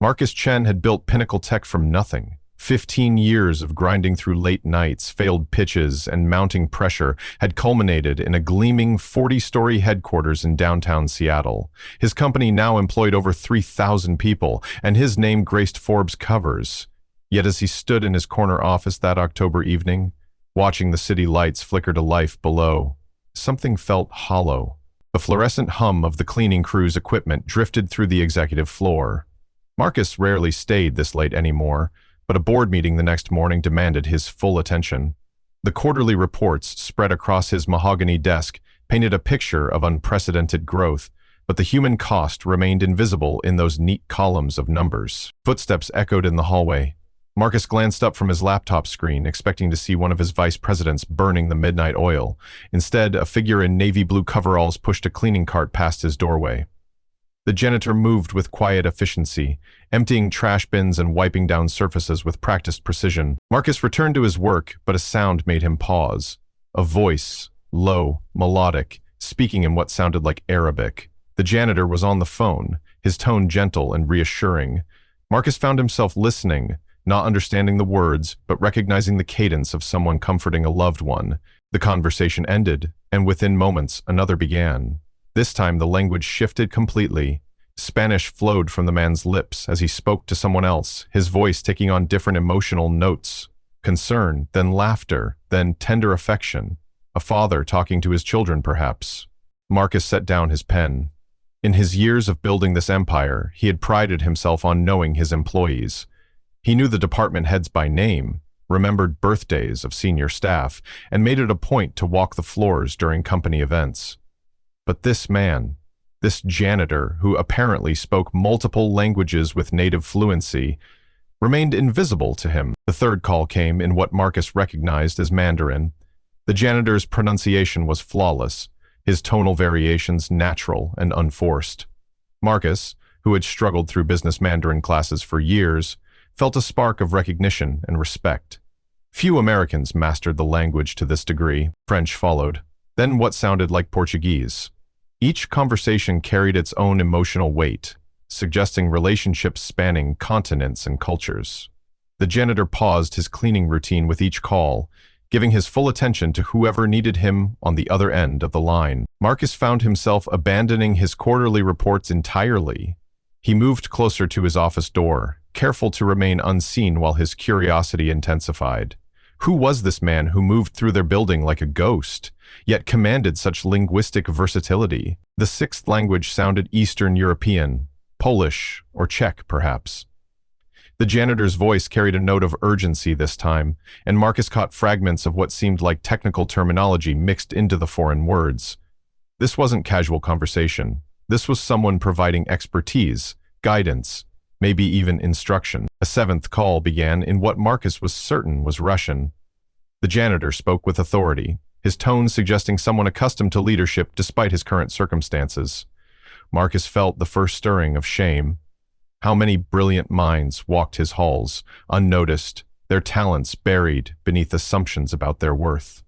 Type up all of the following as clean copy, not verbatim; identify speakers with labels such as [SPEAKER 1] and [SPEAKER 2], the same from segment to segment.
[SPEAKER 1] Marcus Chen had built Pinnacle Tech from nothing. 15 years of grinding through late nights, failed pitches, and mounting pressure had culminated in a gleaming 40-story headquarters in downtown Seattle. His company now employed over 3,000 people, and his name graced Forbes covers. Yet as he stood in his corner office that October evening, watching the city lights flicker to life below, something felt hollow. The fluorescent hum of the cleaning crew's equipment drifted through the executive floor. Marcus rarely stayed this late anymore, but a board meeting the next morning demanded his full attention. The quarterly reports spread across his mahogany desk painted a picture of unprecedented growth, but the human cost remained invisible in those neat columns of numbers. Footsteps echoed in the hallway. Marcus glanced up from his laptop screen, expecting to see one of his vice presidents burning the midnight oil. Instead, a figure in navy blue coveralls pushed a cleaning cart past his doorway. The janitor moved with quiet efficiency, emptying trash bins and wiping down surfaces with practiced precision. Marcus returned to his work, but a sound made him pause. A voice, low, melodic, speaking in what sounded like Arabic. The janitor was on the phone, his tone gentle and reassuring. Marcus found himself listening, not understanding the words, but recognizing the cadence of someone comforting a loved one. The conversation ended, and within moments, another began. This time, the language shifted completely. Spanish flowed from the man's lips as he spoke to someone else, his voice taking on different emotional notes. Concern, then laughter, then tender affection. A father talking to his children, perhaps. Marcus set down his pen. In his years of building this empire, he had prided himself on knowing his employees. He knew the department heads by name, remembered birthdays of senior staff, and made it a point to walk the floors during company events. But this man, this janitor who apparently spoke multiple languages with native fluency, remained invisible to him. The third call came in what Marcus recognized as Mandarin. The janitor's pronunciation was flawless, his tonal variations natural and unforced. Marcus, who had struggled through business Mandarin classes for years, felt a spark of recognition and respect. Few Americans mastered the language to this degree. French followed, then what sounded like Portuguese. Each conversation carried its own emotional weight, suggesting relationships spanning continents and cultures. The janitor paused his cleaning routine with each call, giving his full attention to whoever needed him on the other end of the line. Marcus found himself abandoning his quarterly reports entirely. He moved closer to his office door, careful to remain unseen while his curiosity intensified. Who was this man who moved through their building like a ghost, yet commanded such linguistic versatility? The sixth language sounded Eastern European, Polish, or Czech, perhaps. The janitor's voice carried a note of urgency this time, and Marcus caught fragments of what seemed like technical terminology mixed into the foreign words. This wasn't casual conversation. This was someone providing expertise, guidance, maybe even instruction. A seventh call began in what Marcus was certain was Russian. The janitor spoke with authority, his tone suggesting someone accustomed to leadership despite his current circumstances. Marcus felt the first stirring of shame. How many brilliant minds walked his halls, unnoticed, their talents buried beneath assumptions about their worth.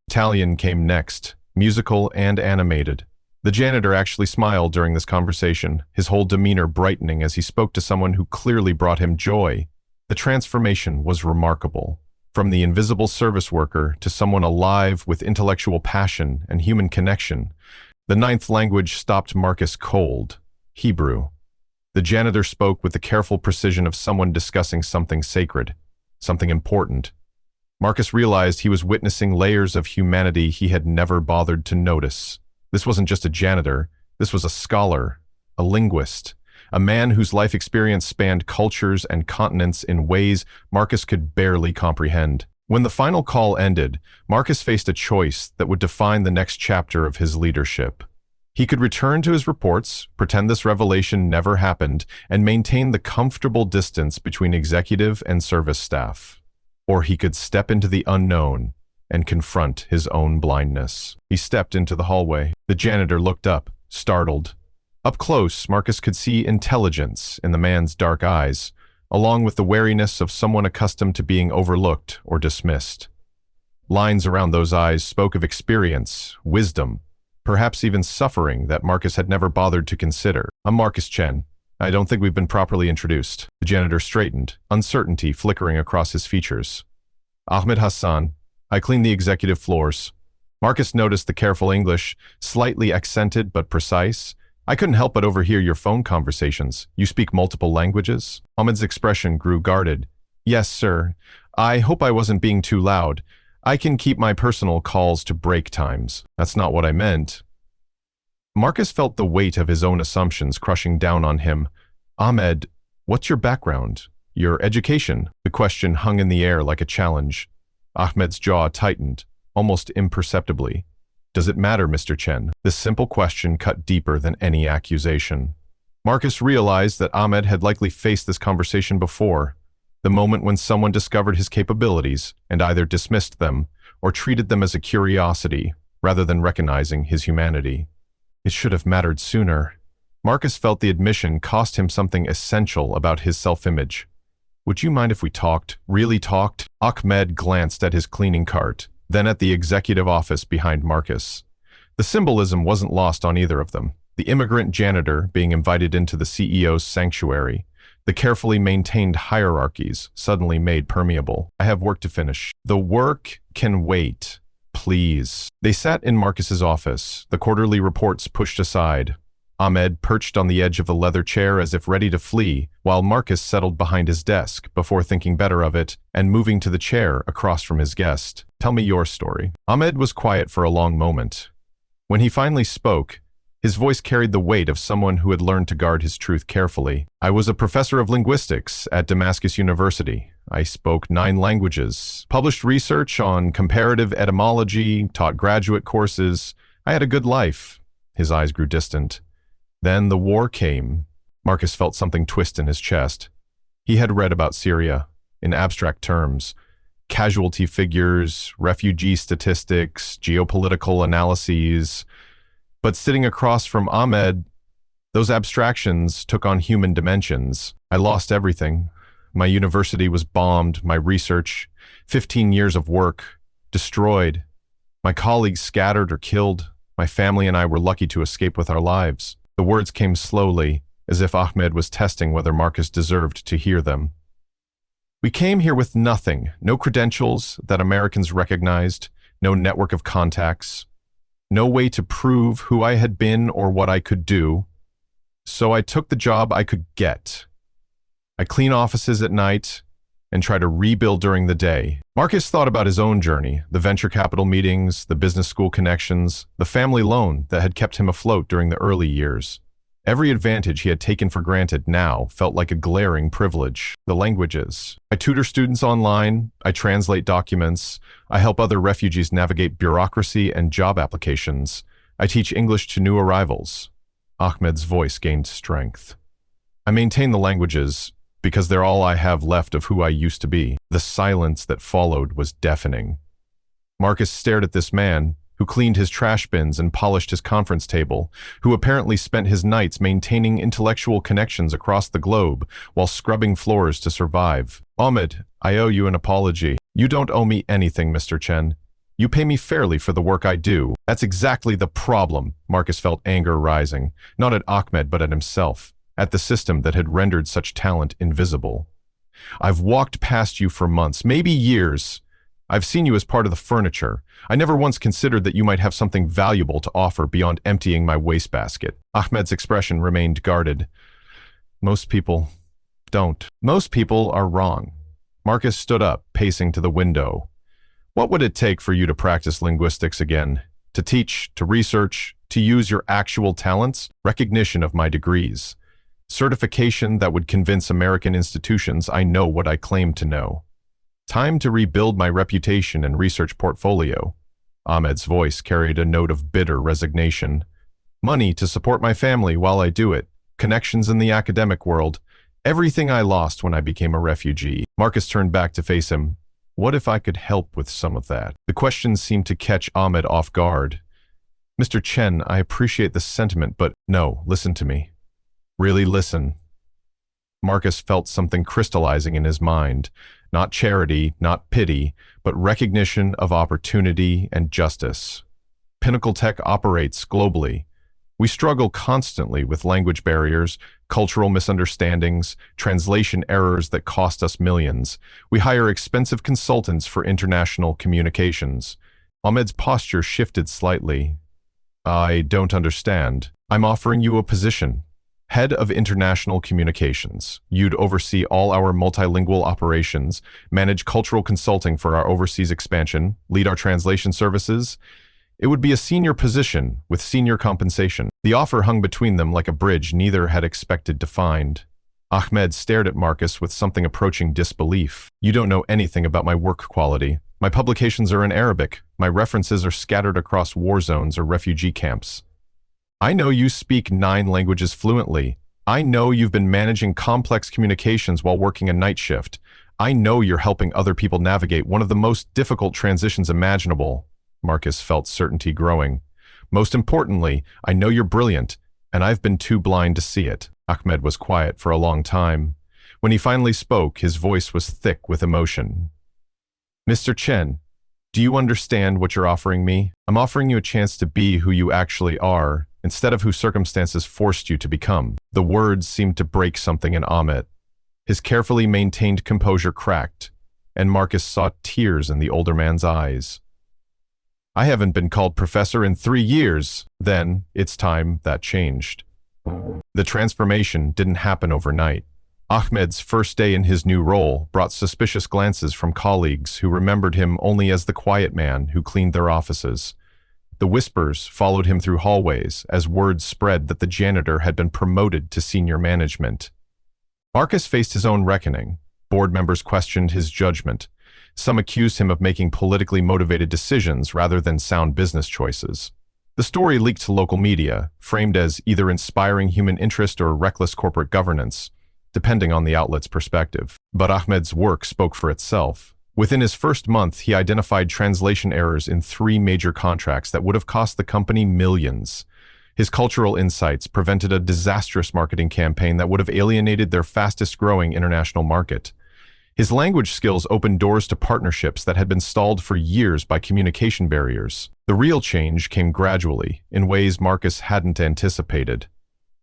[SPEAKER 1] Italian came next, musical and animated. The janitor actually smiled during this conversation, his whole demeanor brightening as he spoke to someone who clearly brought him joy. The transformation was remarkable. From the invisible service worker to someone alive with intellectual passion and human connection. The ninth language stopped Marcus cold, Hebrew. The janitor spoke with the careful precision of someone discussing something sacred, something important. Marcus realized he was witnessing layers of humanity he had never bothered to notice. This wasn't just a janitor, this was a scholar, a linguist, a man whose life experience spanned cultures and continents in ways Marcus could barely comprehend. When the final call ended, Marcus faced a choice that would define the next chapter of his leadership. He could return to his reports, pretend this revelation never happened, and maintain the comfortable distance between executive and service staff. Or he could step into the unknown and confront his own blindness. He stepped into the hallway. The janitor looked up, startled. Up close, Marcus could see intelligence in the man's dark eyes, along with the wariness of someone accustomed to being overlooked or dismissed. Lines around those eyes spoke of experience, wisdom, perhaps even suffering that Marcus had never bothered to consider. "I'm Marcus Chen. I don't think we've been properly introduced. The janitor straightened, uncertainty flickering across his features. Ahmed Hassan, I clean the executive floors. Marcus noticed the careful English, slightly accented but precise. I couldn't help but overhear your phone conversations. You speak multiple languages? Ahmed's expression grew guarded. Yes, sir. I hope I wasn't being too loud. I can keep my personal calls to break times. That's not what I meant. Marcus felt the weight of his own assumptions crushing down on him. Ahmed, what's your background? Your education? The question hung in the air like a challenge. Ahmed's jaw tightened, almost imperceptibly. Does it matter, Mr. Chen? This simple question cut deeper than any accusation. Marcus realized that Ahmed had likely faced this conversation before, the moment when someone discovered his capabilities and either dismissed them or treated them as a curiosity rather than recognizing his humanity. It should have mattered sooner. Marcus felt the admission cost him something essential about his self-image. Would you mind if we talked? Really talked? Ahmed glanced at his cleaning cart, then at the executive office behind Marcus. The symbolism wasn't lost on either of them. The immigrant janitor being invited into the CEO's sanctuary, the carefully maintained hierarchies suddenly made permeable. I have work to finish. The work can wait. Please. They sat in Marcus's office, the quarterly reports pushed aside. Ahmed perched on the edge of the leather chair as if ready to flee, while Marcus settled behind his desk before thinking better of it and moving to the chair across from his guest. Tell me your story. Ahmed was quiet for a long moment. When he finally spoke, his voice carried the weight of someone who had learned to guard his truth carefully. I was a professor of linguistics at Damascus University. I spoke 9 languages, published research on comparative etymology, taught graduate courses. I had a good life. His eyes grew distant. Then the war came. Marcus felt something twist in his chest. He had read about Syria, in abstract terms. Casualty figures, refugee statistics, geopolitical analyses. But sitting across from Ahmed, those abstractions took on human dimensions. I lost everything. My university was bombed, my research, 15 years of work, destroyed. My colleagues scattered or killed. My family and I were lucky to escape with our lives. The words came slowly, as if Ahmed was testing whether Marcus deserved to hear them. We came here with nothing, no credentials that Americans recognized, no network of contacts, no way to prove who I had been or what I could do. So I took the job I could get. I clean offices at night and try to rebuild during the day. Marcus thought about his own journey, the venture capital meetings, the business school connections, the family loan that had kept him afloat during the early years. Every advantage he had taken for granted now felt like a glaring privilege. The languages. I tutor students online, I translate documents, I help other refugees navigate bureaucracy and job applications. I teach English to new arrivals. Ahmed's voice gained strength. I maintain the languages because they're all I have left of who I used to be. The silence that followed was deafening. Marcus stared at this man, who cleaned his trash bins and polished his conference table, who apparently spent his nights maintaining intellectual connections across the globe while scrubbing floors to survive. Ahmed, I owe you an apology. You don't owe me anything, Mr. Chen. You pay me fairly for the work I do. That's exactly the problem. Marcus felt anger rising, not at Ahmed but at himself, at the system that had rendered such talent invisible. I've walked past you for months, maybe years. I've seen you as part of the furniture. I never once considered that you might have something valuable to offer beyond emptying my wastebasket. Ahmed's expression remained guarded. Most people don't. Most people are wrong. Marcus stood up, pacing to the window. What would it take for you to practice linguistics again? To teach, to research, to use your actual talents? Recognition of my degrees. Certification that would convince American institutions I know what I claim to know. Time to rebuild my reputation and research portfolio. Ahmed's voice carried a note of bitter resignation. Money to support my family while I do it. Connections in the academic world. Everything I lost when I became a refugee. Marcus turned back to face him. What if I could help with some of that? The question seemed to catch Ahmed off guard. Mr. Chen, I appreciate the sentiment, but no, listen to me. Really listen. Marcus felt something crystallizing in his mind. Not charity, not pity, but recognition of opportunity and justice. Pinnacle Tech operates globally. We struggle constantly with language barriers, cultural misunderstandings, translation errors that cost us millions. We hire expensive consultants for international communications. Ahmed's posture shifted slightly. I don't understand. I'm offering you a position. Head of International Communications. You'd oversee all our multilingual operations, manage cultural consulting for our overseas expansion, lead our translation services. It would be a senior position with senior compensation. The offer hung between them like a bridge neither had expected to find. Ahmed stared at Marcus with something approaching disbelief. You don't know anything about my work quality. My publications are in Arabic. My references are scattered across war zones or refugee camps. I know you speak 9 languages fluently. I know you've been managing complex communications while working a night shift. I know you're helping other people navigate one of the most difficult transitions imaginable. Marcus felt certainty growing. Most importantly, I know you're brilliant, and I've been too blind to see it. Ahmed was quiet for a long time. When he finally spoke, his voice was thick with emotion. Mr. Chen, do you understand what you're offering me? I'm offering you a chance to be who you actually are, instead of who circumstances forced you to become. The words seemed to break something in Ahmed. His carefully maintained composure cracked, and Marcus saw tears in the older man's eyes. I haven't been called professor in 3 years. Then, it's time that changed. The transformation didn't happen overnight. Ahmed's first day in his new role brought suspicious glances from colleagues who remembered him only as the quiet man who cleaned their offices. The whispers followed him through hallways as word spread that the janitor had been promoted to senior management. Marcus faced his own reckoning. Board members questioned his judgment. Some accused him of making politically motivated decisions rather than sound business choices. The story leaked to local media, framed as either inspiring human interest or reckless corporate governance, depending on the outlet's perspective. But Ahmed's work spoke for itself. Within his first month, he identified translation errors in 3 major contracts that would have cost the company millions. His cultural insights prevented a disastrous marketing campaign that would have alienated their fastest-growing international market. His language skills opened doors to partnerships that had been stalled for years by communication barriers. The real change came gradually, in ways Marcus hadn't anticipated.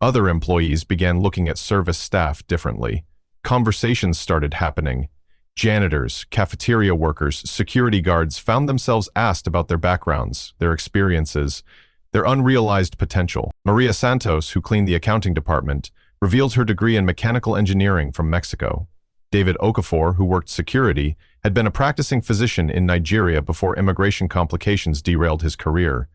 [SPEAKER 1] Other employees began looking at service staff differently. Conversations started happening. Janitors, cafeteria workers, security guards found themselves asked about their backgrounds, their experiences, their unrealized potential. Maria Santos, who cleaned the accounting department, revealed her degree in mechanical engineering from Mexico. David Okafor, who worked security, had been a practicing physician in Nigeria before immigration complications derailed his career.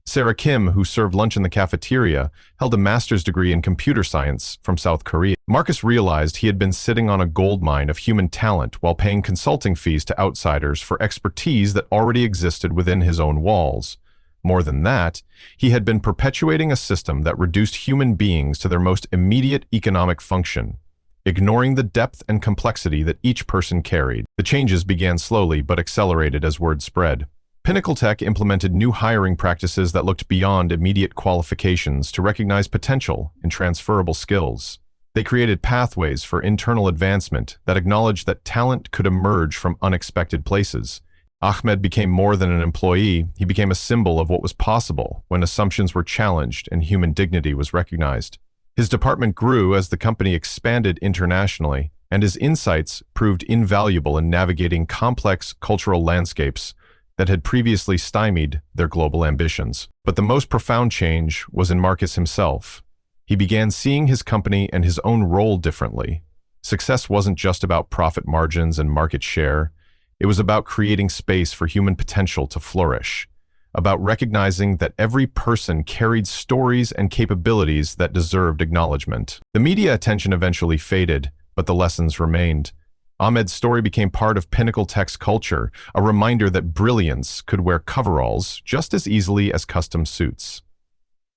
[SPEAKER 1] Sarah Kim, who served lunch in the cafeteria, held a master's degree in computer science from South Korea. Marcus realized he had been sitting on a goldmine of human talent while paying consulting fees to outsiders for expertise that already existed within his own walls. More than that, he had been perpetuating a system that reduced human beings to their most immediate economic function, ignoring the depth and complexity that each person carried. The changes began slowly but accelerated as word spread. Pinnacle Tech implemented new hiring practices that looked beyond immediate qualifications to recognize potential in transferable skills. They created pathways for internal advancement that acknowledged that talent could emerge from unexpected places. Ahmed became more than an employee, he became a symbol of what was possible when assumptions were challenged and human dignity was recognized. His department grew as the company expanded internationally, and his insights proved invaluable in navigating complex cultural landscapes that had previously stymied their global ambitions. But the most profound change was in Marcus himself. He began seeing his company and his own role differently. Success wasn't just about profit margins and market share. It was about creating space for human potential to flourish, about recognizing that every person carried stories and capabilities that deserved acknowledgement. The media attention eventually faded, but the lessons remained. Ahmed's story became part of Pinnacle Tech's culture, a reminder that brilliance could wear coveralls just as easily as custom suits.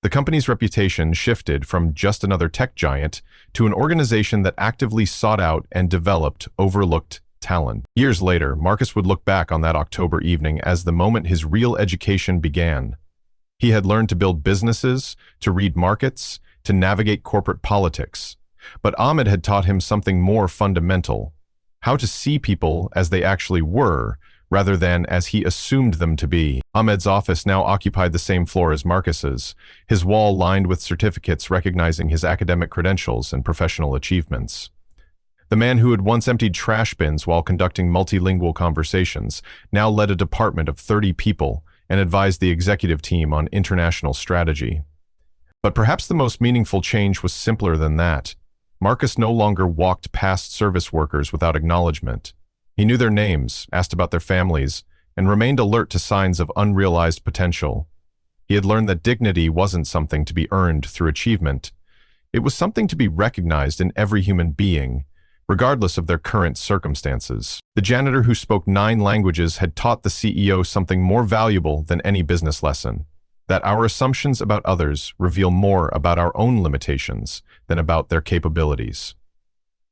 [SPEAKER 1] The company's reputation shifted from just another tech giant to an organization that actively sought out and developed overlooked talent. Years later, Marcus would look back on that October evening as the moment his real education began. He had learned to build businesses, to read markets, to navigate corporate politics. But Ahmed had taught him something more fundamental: how to see people as they actually were, rather than as he assumed them to be. Ahmed's office now occupied the same floor as Marcus's, his wall lined with certificates recognizing his academic credentials and professional achievements. The man who had once emptied trash bins while conducting multilingual conversations now led a department of 30 people and advised the executive team on international strategy. But perhaps the most meaningful change was simpler than that. Marcus no longer walked past service workers without acknowledgement. He knew their names, asked about their families, and remained alert to signs of unrealized potential. He had learned that dignity wasn't something to be earned through achievement. It was something to be recognized in every human being, regardless of their current circumstances. The janitor who spoke 9 languages had taught the CEO something more valuable than any business lesson: that our assumptions about others reveal more about our own limitations than about their capabilities.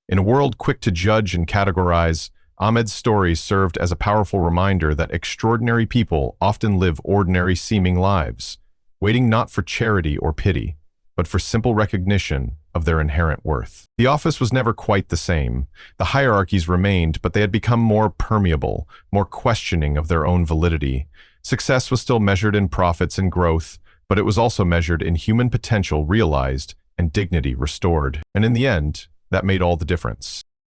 [SPEAKER 1] In a world quick to judge and categorize, Ahmed's story served as a powerful reminder that extraordinary people often live ordinary-seeming lives, waiting not for charity or pity, but for simple recognition of their inherent worth. The office was never quite the same. The hierarchies remained, but they had become more permeable, more questioning of their own validity. Success was still measured in profits and growth, but it was also measured in human potential realized and dignity restored. And in the end, that made all the difference.